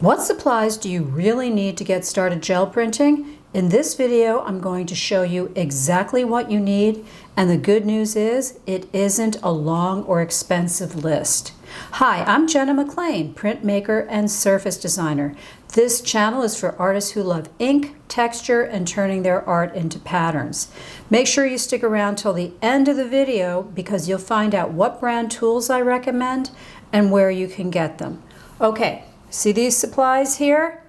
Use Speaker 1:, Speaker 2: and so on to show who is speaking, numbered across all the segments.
Speaker 1: What supplies do you really need to get started gel printing? In this video, I'm going to show you exactly what you need, and the good news is it isn't a long or expensive list. Hi, I'm Jenna McLean, printmaker and surface designer. This channel is for artists who love ink, texture, and turning their art into patterns. Make sure you stick around till the end of the video because you'll find out what brand tools I recommend and where you can get them. Okay, see these supplies here?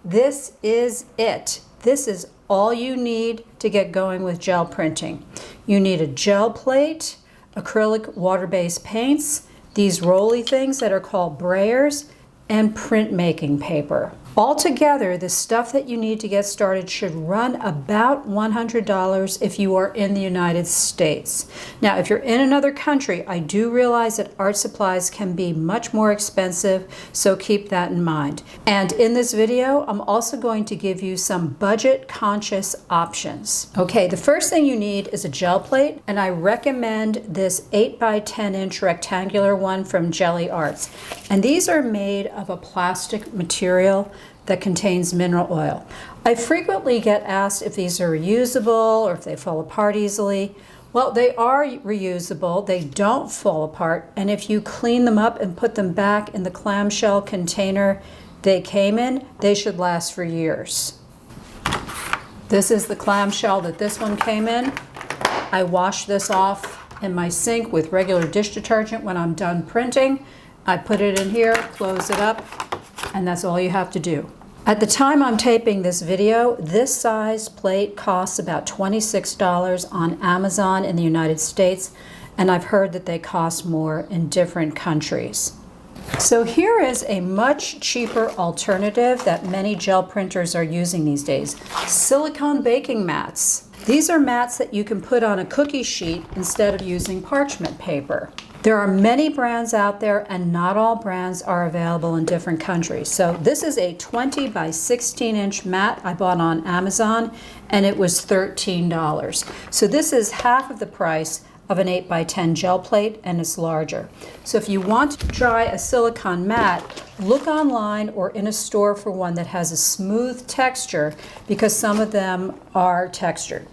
Speaker 1: This is it. This is all you need to get going with gel printing. You need a gel plate, acrylic water-based paints, these rolly things that are called Brayers, and printmaking paper. Altogether, the stuff that you need to get started should run about $100 if you are in the United States. Now, if you're in another country, I do realize that art supplies can be much more expensive, so keep that in mind. And in this video, I'm also going to give you some budget-conscious options. Okay, the first thing you need is a gel plate, and I recommend this 8 by 10 inch rectangular one from Jelly Arts. And these are made of a plastic material that contains mineral oil. I frequently get asked if these are reusable or if they fall apart easily. Well, they are reusable, they don't fall apart, and if you clean them up and put them back in the clamshell container they came in, they should last for years. This is the clamshell that this one came in. I wash this off in my sink with regular dish detergent when I'm done printing. I put it in here, close it up, and that's all you have to do. At the time I'm taping this video, this size plate costs about $26 on Amazon in the United States, and I've heard that they cost more in different countries. So here is a much cheaper alternative that many gel printers are using these days. Silicone baking mats. These are mats that you can put on a cookie sheet instead of using parchment paper. There are many brands out there and not all brands are available in different countries. So this is a 20 by 16 inch mat I bought on Amazon and it was $13. So this is half of the price of an 8 by 10 gel plate and it's larger. So if you want to try a silicone mat, look online or in a store for one that has a smooth texture because some of them are textured.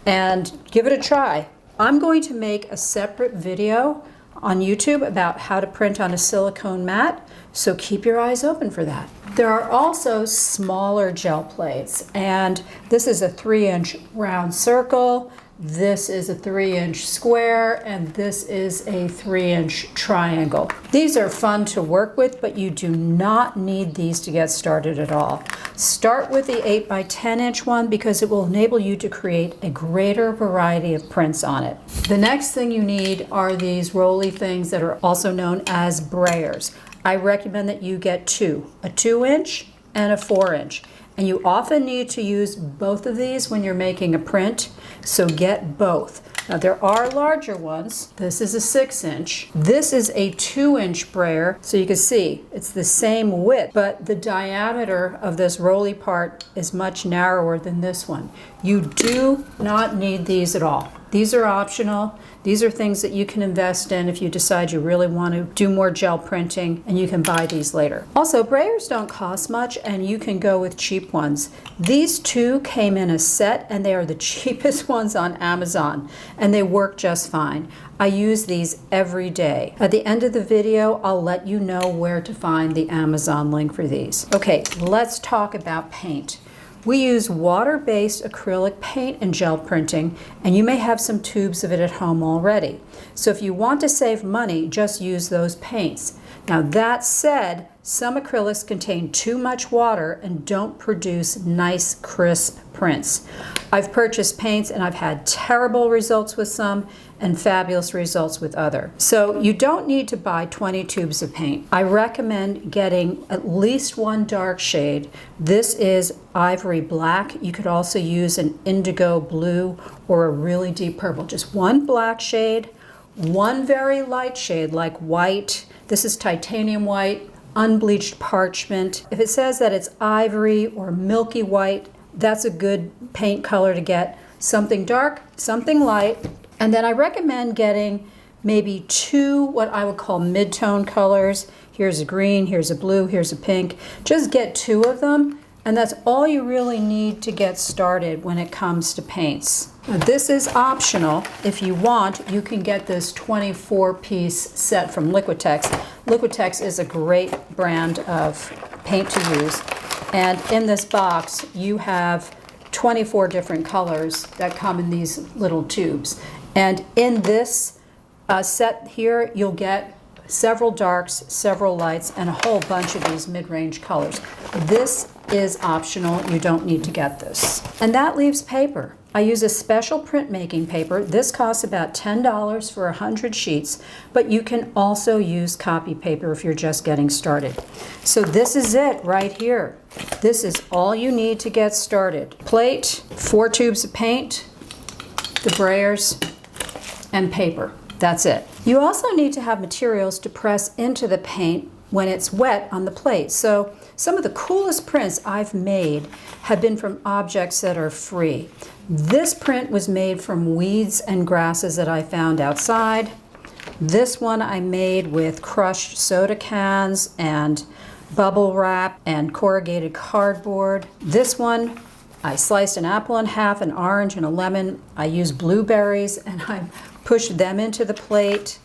Speaker 1: And give it a try. I'm going to make a separate video on YouTube about how to print on a silicone mat, so keep your eyes open for that. There are also smaller gel plates, and this is a 3-inch round circle, this is a 3-inch square, and this is a 3-inch triangle. These are fun to work with, but you do not need these to get started at all. Start with the 8 by 10 inch one because it will enable you to create a greater variety of prints on it. The next thing you need are these rolly things that are also known as Brayers. I recommend that you get two, a 2-inch and a 4-inch. And you often need to use both of these when you're making a print, so get both. Now there are larger ones. This is a 6-inch. This is a 2-inch brayer, so you can see it's the same width, but the diameter of this rolly part is much narrower than this one. You do not need these at all. These are optional. These are things that you can invest in if you decide you really want to do more gel printing, and you can buy these later. Also, Brayers don't cost much and you can go with cheap ones. These two came in a set and they are the cheapest ones on Amazon and they work just fine. I use these every day. At the end of the video, I'll let you know where to find the Amazon link for these. Okay, let's talk about paint. We use water-based acrylic paint in gel printing, and you may have some tubes of it at home already. So if you want to save money, just use those paints. Now that said, some acrylics contain too much water and don't produce nice, crisp prints. I've purchased paints and I've had terrible results with some and fabulous results with others. So you don't need to buy 20 tubes of paint. I recommend getting at least one dark shade. This is ivory black. You could also use an indigo blue or a really deep purple. Just one black shade, one very light shade like white. This is titanium white, unbleached parchment. If it says that it's ivory or milky white, that's a good paint color to get. Something dark, something light. And then I recommend getting maybe 2 what I would call mid-tone colors. Here's a green, here's a blue, here's a pink. Just get 2 of them, and that's all you really need to get started when it comes to paints. Now, this is optional. If you want, you can get this 24-piece set from Liquitex. Liquitex is a great brand of paint to use. And in this box, you have 24 different colors that come in these little tubes. And in this set here, you'll get several darks, several lights, and a whole bunch of these mid-range colors. This is optional. You don't need to get this. And that leaves paper. I use a special printmaking paper. This costs about $10 for 100 sheets, but you can also use copy paper if you're just getting started. So this is it right here. This is all you need to get started. Plate, 4 tubes of paint, the Brayers, and paper. That's it. You also need to have materials to press into the paint when it's wet on the plate. So some of the coolest prints I've made have been from objects that are free. This print was made from weeds and grasses that I found outside. This one I made with crushed soda cans and bubble wrap and corrugated cardboard. This one, I sliced an apple in half, an orange, and a lemon. I used blueberries and I pushed them into the plate.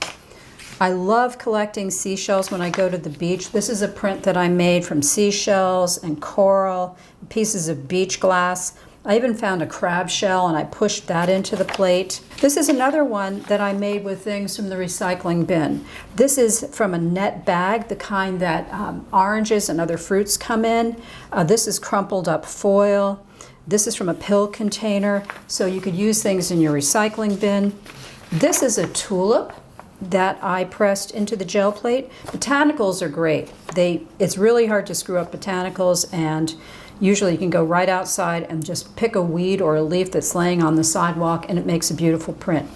Speaker 1: I love collecting seashells when I go to the beach. This is a print that I made from seashells and coral, pieces of beach glass. I even found a crab shell and I pushed that into the plate. This is another one that I made with things from the recycling bin. This is from a net bag, the kind that oranges and other fruits come in. This is crumpled up foil. This is from a pill container, so you could use things in your recycling bin. This is a tulip that I pressed into the gel plate. Botanicals are great. It's really hard to screw up botanicals, and usually you can go right outside and just pick a weed or a leaf that's laying on the sidewalk and it makes a beautiful print.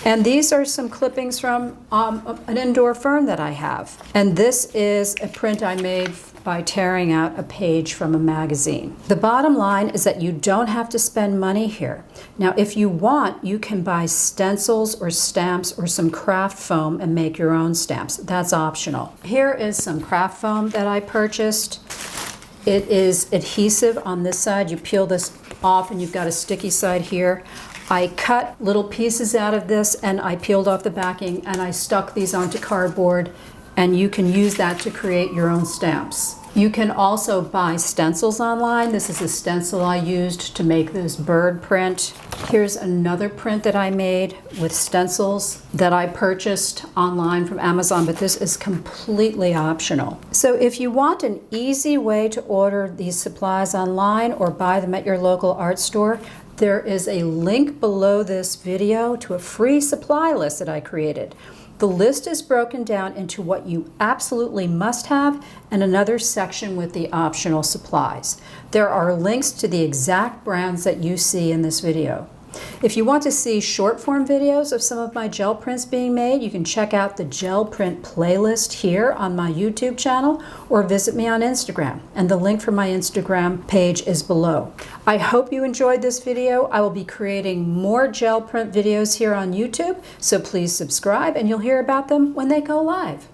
Speaker 1: And these are some clippings from an indoor fern that I have. And this is a print I made by tearing out a page from a magazine. The bottom line is that you don't have to spend money here. Now, if you want, you can buy stencils or stamps or some craft foam and make your own stamps. That's optional. Here is some craft foam that I purchased. It is adhesive on this side. You peel this off and you've got a sticky side here. I cut little pieces out of this and I peeled off the backing and I stuck these onto cardboard, and you can use that to create your own stamps. You can also buy stencils online. This is a stencil I used to make this bird print. Here's another print that I made with stencils that I purchased online from Amazon, but this is completely optional. So if you want an easy way to order these supplies online or buy them at your local art store, there is a link below this video to a free supply list that I created. The list is broken down into what you absolutely must have and another section with the optional supplies. There are links to the exact brands that you see in this video. If you want to see short form videos of some of my gel prints being made, you can check out the gel print playlist here on my YouTube channel or visit me on Instagram. And the link for my Instagram page is below. I hope you enjoyed this video. I will be creating more gel print videos here on YouTube, so please subscribe and you'll hear about them when they go live.